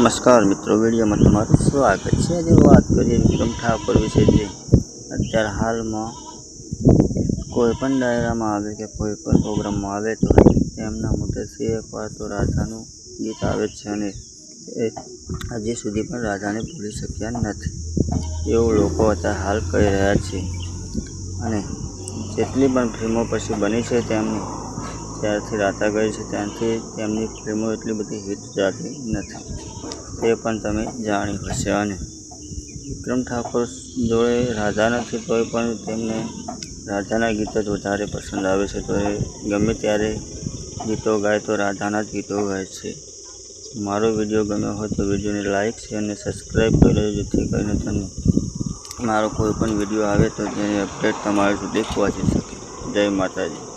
नमस्कार मित्रों, वीडियो में તમારું સ્વાગત છે। આજે વાત કરીએ વિક્રમ ઠાકોર વિશે। જે અત્યારે હાલમાં કોઈ પણ ડાયરામાં આવે કે કોઈ પણ પ્રોગ્રામમાં આવે તો તેમના મોઢેથી એકવાર તો રાધાનું ગીત આવે છે અને હજી સુધી પણ રાધાને ભૂલી શક્યા નથી એવું લોકો અત્યારે હાલ કહી રહ્યા છે। અને જેટલી પણ ફિલ્મો પછી બની છે તેમની ત્યારથી રાધા ગઈ છે ત્યાંથી તેમની ફિલ્મો એટલી બધી હિટ જતી નથી, તે પણ તમે જાણ્યું હશે। અને વિક્રમ ઠાકોર જોડે રાધા નથી તોય પણ તેમને રાધાના ગીત જ વધારે પસંદ આવે છે, તો એ ગમે ત્યારે ગીતો ગાય તો રાધાના જ ગીતો ગાય છે। મારો વિડીયો ગમ્યો હોય તો વિડીયોને લાઇક શેર અને સબસ્ક્રાઈબ કરી લેજો, જેથી કરીને તમને મારો કોઈ પણ વિડીયો આવે તો તેની અપડેટ તમારા સુધી પહોંચી શકે। જય માતાજી।